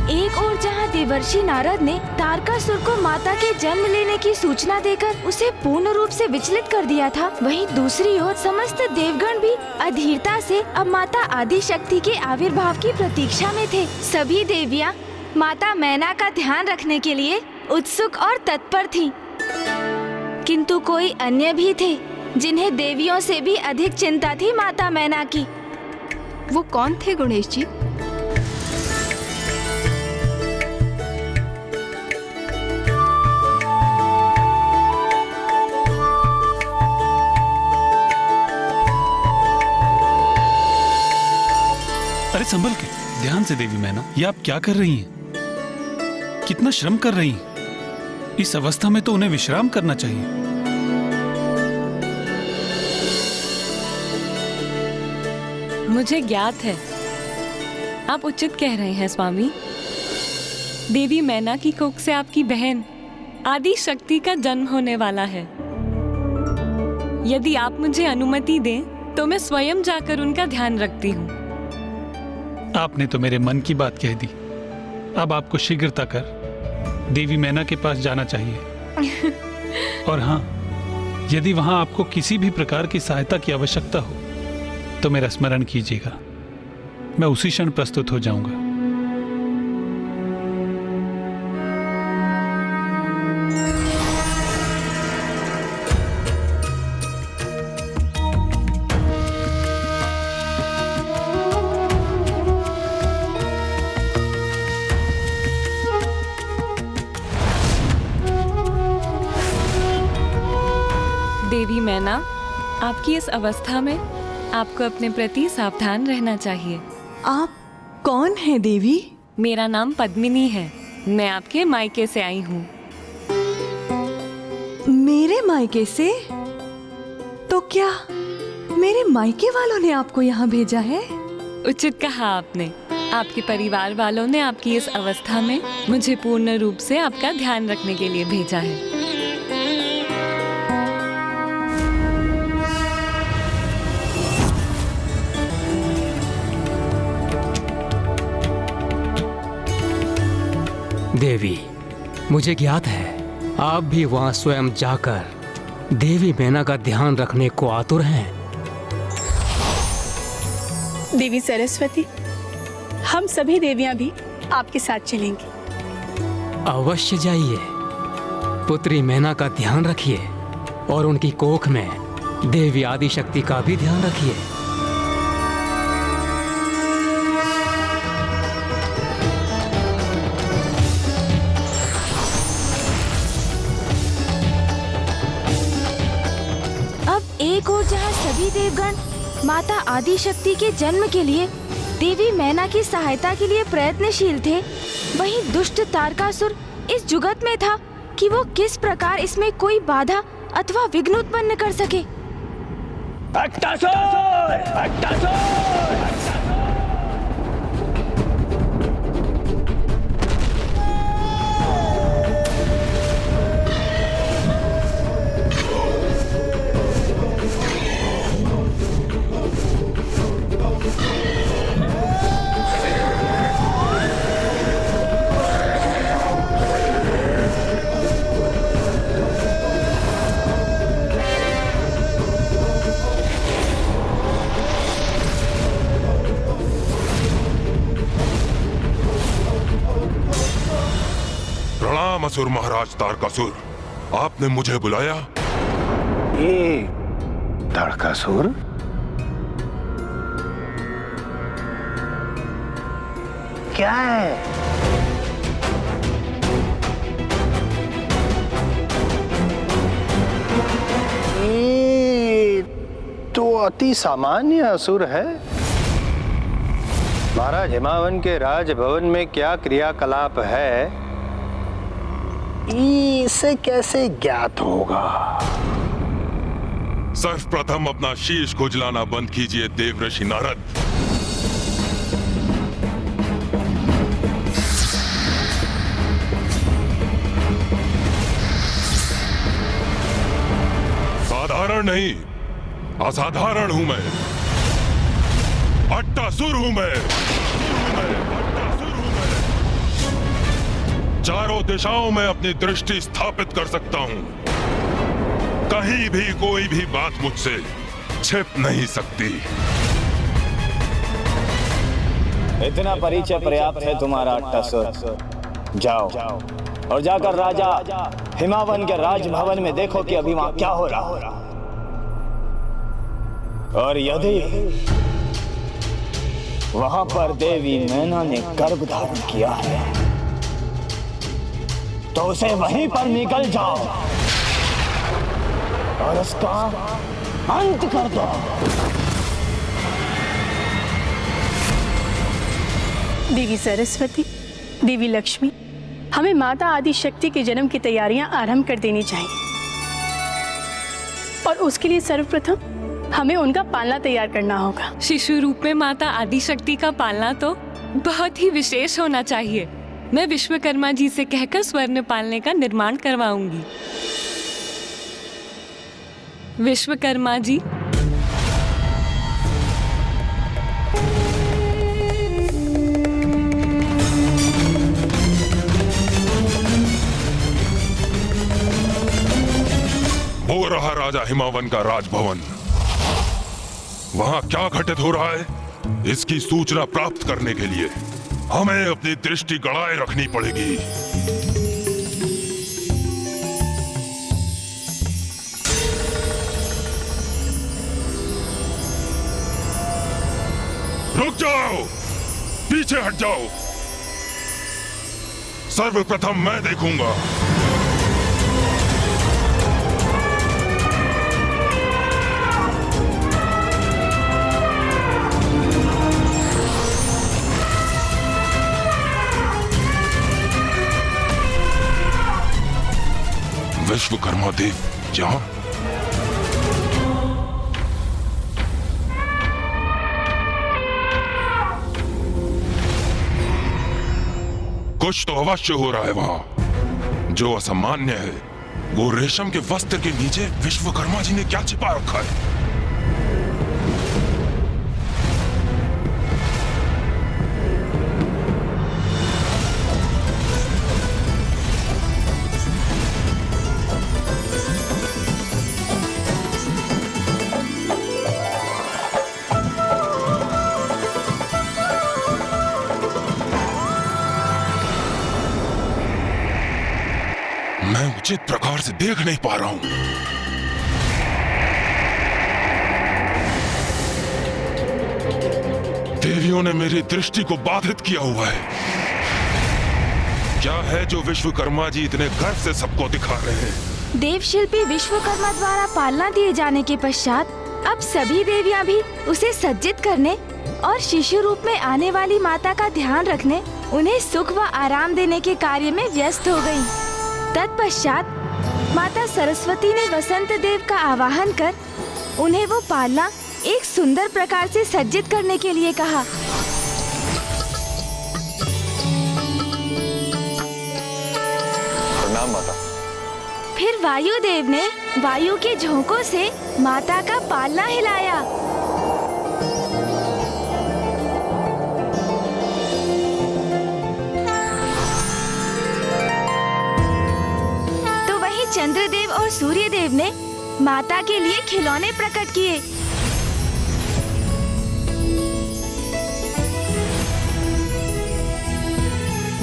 एक ओर जहाँ देवर्षि नारद ने तारकासुर को माता के जन्म लेने की सूचना देकर उसे पूर्ण रूप से विचलित कर दिया था, वहीं दूसरी ओर समस्त देवगण भी अधीरता से अब माता आदि शक्ति के आविर्भाव की प्रतीक्षा में थे। सभी देवियाँ माता मैना का ध्यान रखने के लिए उत्सुक और तत्पर थीं। किंतु कोई अन्य भी थे जिन्हें देवियों से भी अधिक चिंता थी माता मैना की। वो कौन थे गणेश जी? अरे संभल के, ध्यान से देवी मैना, ये आप क्या कर रही हैं? कितना श्रम कर रही हैं? इस अवस्था में तो उन्हें विश्राम करना चाहिए। मुझे ज्ञात है, आप उचित कह रहे हैं स्वामी। देवी मैना की कोख से आपकी बहन आदि शक्ति का जन्म होने वाला है। यदि आप मुझे अनुमति दें तो मैं स्वयं जाकर उनका ध्यान रखती हूँ। आपने तो मेरे मन की बात कह दी। अब आपको शीघ्रता कर देवी मैना के पास जाना चाहिए। और हाँ, यदि वहां आपको किसी भी प्रकार की सहायता की आवश्यकता हो तो मेरा स्मरण कीजिएगा, मैं उसी क्षण प्रस्तुत हो जाऊंगा। देवी मैना, आपकी इस अवस्था में आपको अपने प्रति सावधान रहना चाहिए। आप कौन हैं देवी? मेरा नाम पद्मिनी है। मैं आपके मायके से आई हूँ। मेरे मायके से? तो क्या मेरे मायके वालों ने आपको यहाँ भेजा है? उचित कहा आपने। आपके परिवार वालों ने आपकी इस अवस्था में मुझे पूर्ण रूप से आपका ध्यान रखने के लिए भेजा है। देवी, मुझे ज्ञात है आप भी वहां स्वयं जाकर देवी मैना का ध्यान रखने को आतुर हैं। देवी सरस्वती, हम सभी देवियां भी आपके साथ चलेंगी। अवश्य जाइए। पुत्री मैना का ध्यान रखिए और उनकी कोख में देवी आदि शक्ति का भी ध्यान रखिए। एक और जहाँ सभी देवगण माता आदि शक्ति के जन्म के लिए देवी मैना की सहायता के लिए प्रयत्नशील थे, वहीं दुष्ट तारकासुर इस जुगत में था कि वो किस प्रकार इसमें कोई बाधा अथवा विघ्न उत्पन्न कर सके। असुर महाराज तारकासुर, आपने मुझे बुलाया? ये तारकासुर? क्या है? ये तो अति सामान्य असुर है। महाराज हिमावन के राजभवन में क्या क्रियाकलाप है, इसे कैसे ज्ञात होगा? सर्वप्रथम अपना शीश खुजलाना बंद कीजिए देवर्षि नारद। साधारण नहीं, असाधारण हूं मैं। अट्टासुर हूं मैं। चारों दिशाओं में अपनी दृष्टि स्थापित कर सकता हूँ। कहीं भी कोई भी बात मुझसे छिप नहीं सकती। इतना परिचय पर्याप्त है तुम्हारा अट्टासुर। जाओ और जाकर राजा हिमावन के राजभवन में देखो कि अभी वहां क्या हो रहा। और यदि वहां पर देवी मैना ने गर्भ धारण किया है तो उसे वहीं पर निकल जाओ और उसका अंत कर दो। देवी सरस्वती, देवी लक्ष्मी, हमें माता आदि शक्ति के जन्म की तैयारियां आरंभ कर देनी चाहिए और उसके लिए सर्वप्रथम हमें उनका पालना तैयार करना होगा। शिशु रूप में माता आदि शक्ति का पालना तो बहुत ही विशेष होना चाहिए। मैं विश्वकर्मा जी से कहकर स्वर्ण पालने का निर्माण करवाऊंगी। विश्वकर्मा जी, हो रहा राजा हिमावन का राजभवन। वहां क्या घटित हो रहा है, इसकी सूचना प्राप्त करने के लिए हमें अपनी दृष्टि गड़ाए रखनी पड़ेगी। रुक जाओ, पीछे हट जाओ। सर्वप्रथम मैं देखूंगा। विश्वकर्मा देव यहाँ? कुछ तो अवश्य हो रहा है वहां। जो असामान्य है वो रेशम के वस्त्र के नीचे विश्वकर्मा जी ने क्या छिपा रखा है। मैं उचित प्रकार से देख नहीं पा रहा हूं। देवियों ने मेरी दृष्टि को बाधित किया हुआ है। क्या है जो विश्वकर्मा जी इतने गर्व से सबको दिखा रहे हैं? देव शिल्पी विश्वकर्मा द्वारा पालना दिए जाने के पश्चात अब सभी देवियां भी उसे सज्जित करने और शिशु रूप में आने वाली माता का ध्यान रखने, उन्हें सुख व आराम देने के कार्य में व्यस्त हो गयी। तत्पश्चात माता सरस्वती ने वसंत देव का आवाहन कर उन्हें वो पालना एक सुंदर प्रकार से सज्जित करने के लिए कहा। प्रणाम माता। फिर वायु देव ने वायु के झोंकों से माता का पालना हिलाया। चंद्रदेव और सूर्यदेव ने माता के लिए खिलौने प्रकट किए।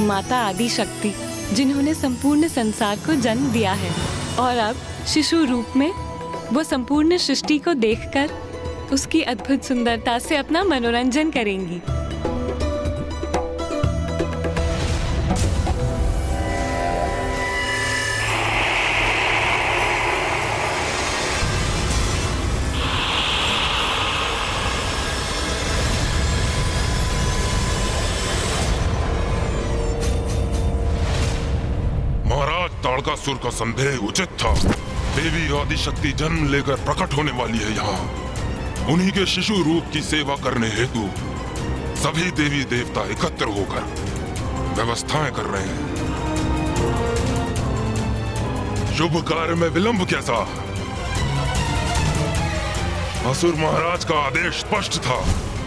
माता आदि शक्ति जिन्होंने संपूर्ण संसार को जन्म दिया है और अब शिशु रूप में वो संपूर्ण सृष्टि को देखकर उसकी अद्भुत सुंदरता से अपना मनोरंजन करेंगी। ताड़कासुर का संदेह उचित था। देवी आदि शक्ति जन्म लेकर प्रकट होने वाली है यहाँ। उन्हीं के शिशु रूप की सेवा करने हेतु सभी देवी देवता एकत्र होकर व्यवस्थाएं कर रहे हैं। शुभ कार्य में विलंब कैसा? असुर महाराज का आदेश स्पष्ट था।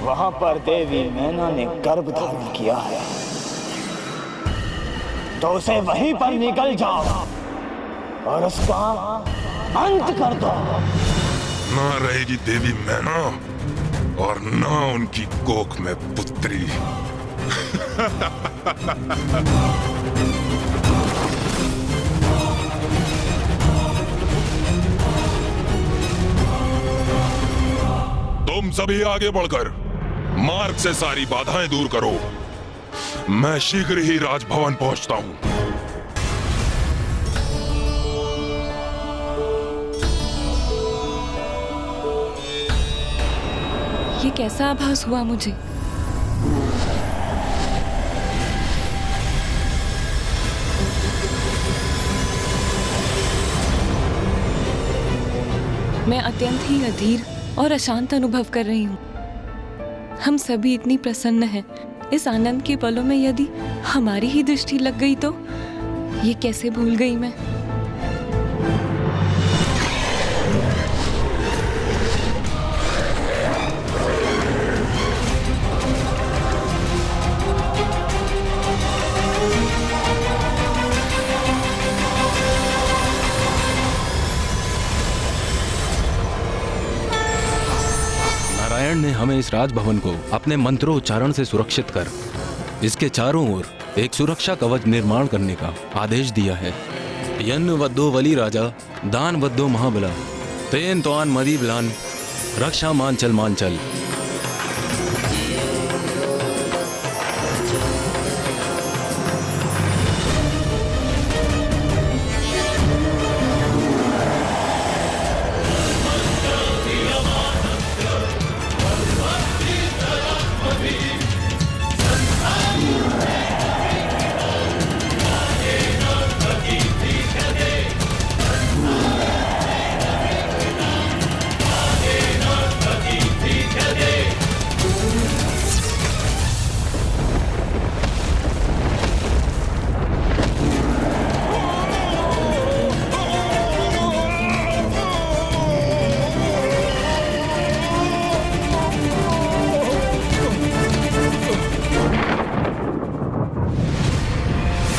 वहां पर देवी मैना ने गर्भ धारण किया है तो उसे वहीं पर निकल जाओ और उसका अंत कर दो। ना रहेगी देवी मैना और ना उनकी कोख में पुत्री। तुम सभी आगे बढ़कर मार्ग से सारी बाधाएं दूर करो। मैं शीघ्र ही राजभवन पहुंचता हूं। ये कैसा आभास हुआ मुझे? मैं अत्यंत ही अधीर और अशांत अनुभव कर रही हूँ। हम सभी इतनी प्रसन्न हैं। इस आनंद के पलों में यदि हमारी ही दृष्टि लग गई तो ये कैसे भूल गई मैं। नारायण ने हमें इस राजभवन को अपने मंत्रोच्चारण से सुरक्षित कर इसके चारों ओर एक सुरक्षा कवच निर्माण करने का आदेश दिया है। यन्न वद्दो वली राजा दान वद्दो महाबला तेन तोआन मदी बलान रक्षा मांचल मांचल।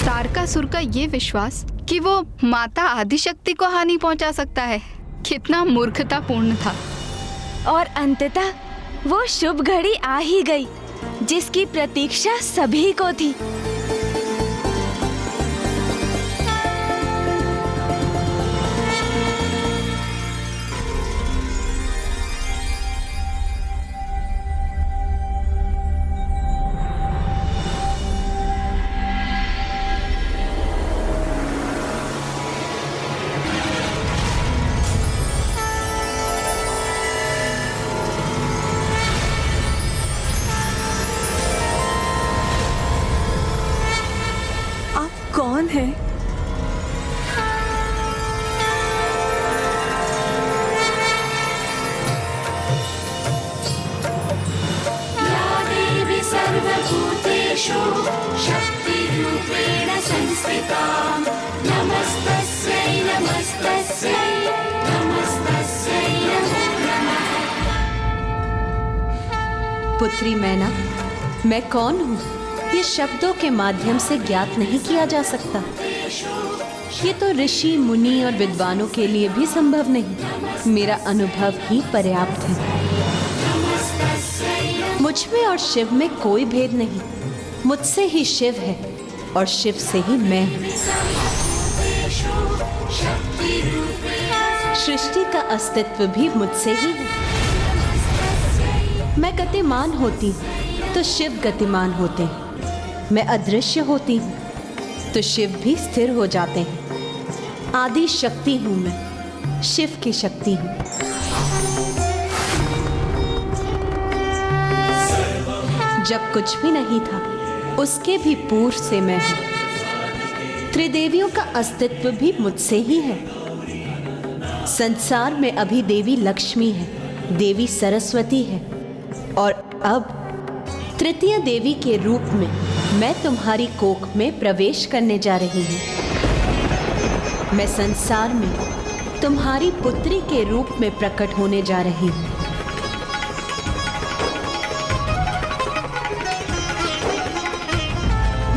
तारकासुर का ये विश्वास कि वो माता आदिशक्ति को हानि पहुंचा सकता है, कितना मूर्खतापूर्ण था। और अंततः वो शुभ घड़ी आ ही गई जिसकी प्रतीक्षा सभी को थी। कौन है? या देवी सर्वभूतेषु शक्तिरूपेण संस्थिता नमस्तस्यै नमस्तस्यै नमस्तस्यै नमो नमः। पुत्री मैना, मैं कौन हूँ ये शब्दों के माध्यम से ज्ञात नहीं किया जा सकता। ये तो ऋषि मुनि और विद्वानों के लिए भी संभव नहीं। मेरा अनुभव ही पर्याप्त है। मुझ में और शिव में कोई भेद नहीं। मुझसे ही शिव है और शिव से ही मैं हूँ। सृष्टि का अस्तित्व भी मुझसे ही है। मैं गतिमान होती तो शिव गतिमान होते हैं। मैं अदृश्य होती हूँ तो शिव भी स्थिर हो जाते हैं। आदि शक्ति हूँ मैं, शिव की शक्ति हूँ। जब कुछ भी नहीं था उसके भी पूर्व से मैं हूँ। त्रिदेवियों का अस्तित्व भी मुझसे ही है। संसार में अभी देवी लक्ष्मी है, देवी सरस्वती है और अब तृतीय देवी के रूप में मैं तुम्हारी कोख में प्रवेश करने जा रही हूँ। मैं संसार में तुम्हारी पुत्री के रूप में प्रकट होने जा रही हूँ।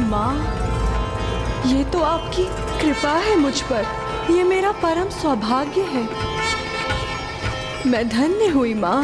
माँ, ये तो आपकी कृपा है मुझ पर, ये मेरा परम सौभाग्य है। मैं धन्य हुई माँ।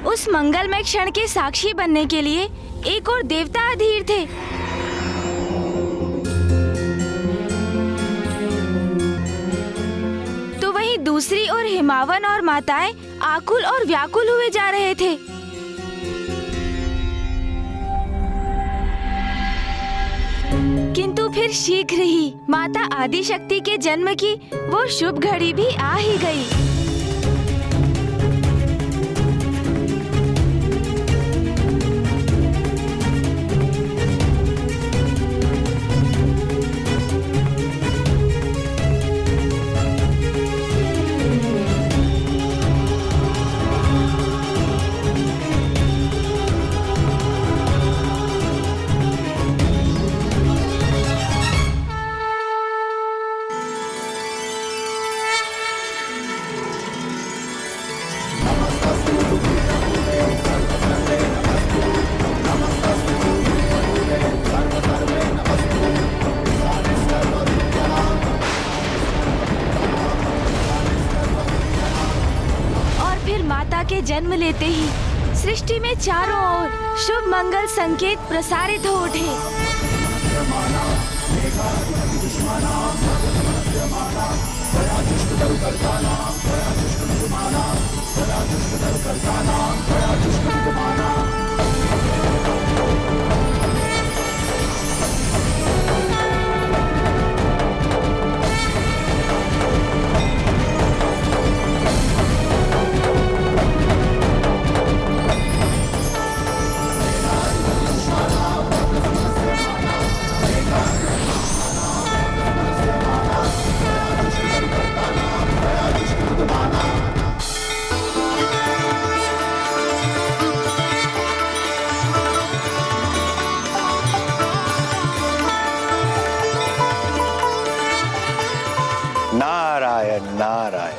उस मंगलमय क्षण के साक्षी बनने के लिए एक और देवता अधीर थे। तो वहीं दूसरी ओर हिमावन और माताएं आकुल और व्याकुल हुए जा रहे थे। किंतु फिर शीघ्र ही माता आदिशक्ति के जन्म की वो शुभ घड़ी भी आ ही गई। के जन्म लेते ही सृष्टि में चारों ओर शुभ मंगल संकेत प्रसारित हो उठे। नारायण नारायण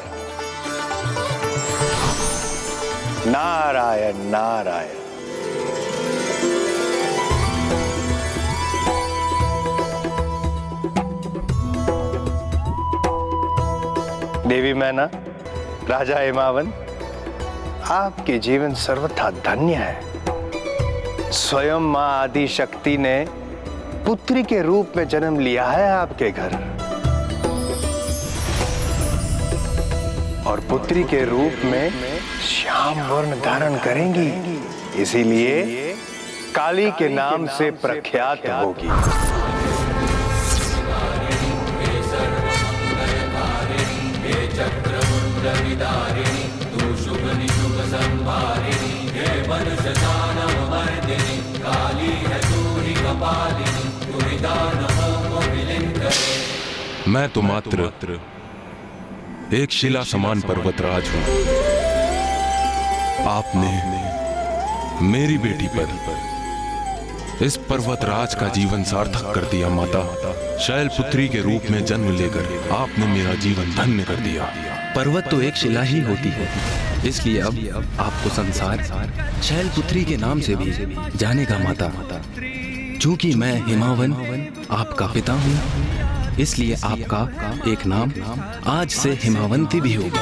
नारायण नारायण। देवी मैना, राजा हिमावन, आपके जीवन सर्वथा धन्य है। स्वयं मां आदि शक्ति ने पुत्री के रूप में जन्म लिया है आपके घर, और पुत्री के रूप में श्याम वर्ण धारण करेंगी, इसीलिए काली के नाम से प्रख्यात होगी। मैं तो मात्र एक शिला समान पर्वतराज हूं। आपने मेरी बेटी पर इस पर्वतराज का जीवन सार्थक कर दिया। माता, शैलपुत्री के रूप में जन्म लेकर आपने मेरा जीवन धन्य कर दिया। पर्वत तो एक शिला ही होती है, इसलिए अब आपको संसार शैलपुत्री के नाम से भी जानेगा माता। चूंकि मैं हिमावन आपका पिता हूँ, इसलिए आपका एक नाम आज से हिमावंती भी होगा।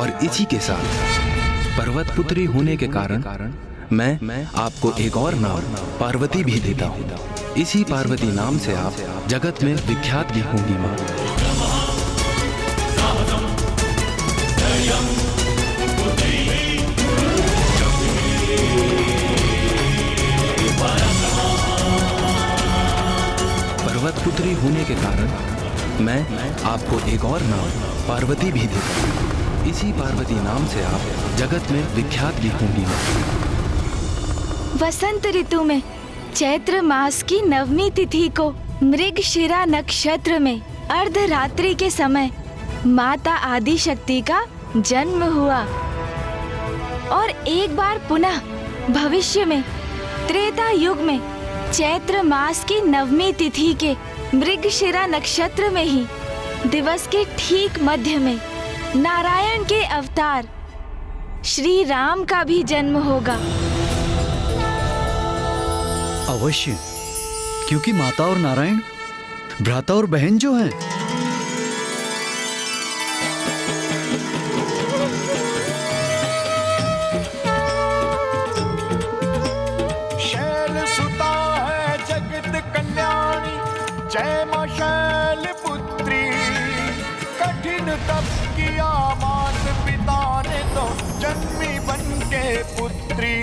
और इसी के साथ पर्वत पुत्री होने के कारण मैं आपको एक और नाम पार्वती भी देता हूँ। इसी पार्वती नाम से आप जगत में विख्यात भी होंगी माँ। पर्वत पुत्री होने के कारण मैं आपको एक और नाम पार्वती भी देता हूँ। इसी पार्वती नाम से आप जगत में विख्यात भी होंगी। वसंत ऋतु में चैत्र मास की नवमी तिथि को मृगशिरा नक्षत्र में अर्धरात्रि के समय माता आदि शक्ति का जन्म हुआ और एक बार पुनः भविष्य में त्रेता युग में चैत्र मास की नवमी तिथि के मृगशिरा नक्षत्र में ही दिवस के ठीक मध्य में नारायण के अवतार श्री राम का भी जन्म होगा। अवश्य, क्योंकि माता और नारायण भ्राता और बहन जो हैं। शैल सुता है जगत कल्याणी, जय मां शैल पुत्री। कठिन तप किया मात पिता ने तो जन्मी बन के पुत्री।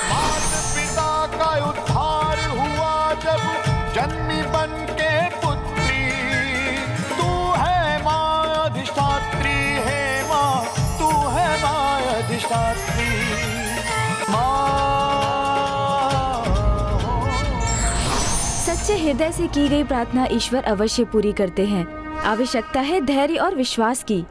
मात पिता का उद्धार हुआ जब जन्मी बन के पुत्री। तू है मां अधिष्ठात्री, है मां तू है मां अधिष्ठात्री। सच्चे हृदय से की गई प्रार्थना ईश्वर अवश्य पूरी करते हैं। आवश्यकता है धैर्य और विश्वास की।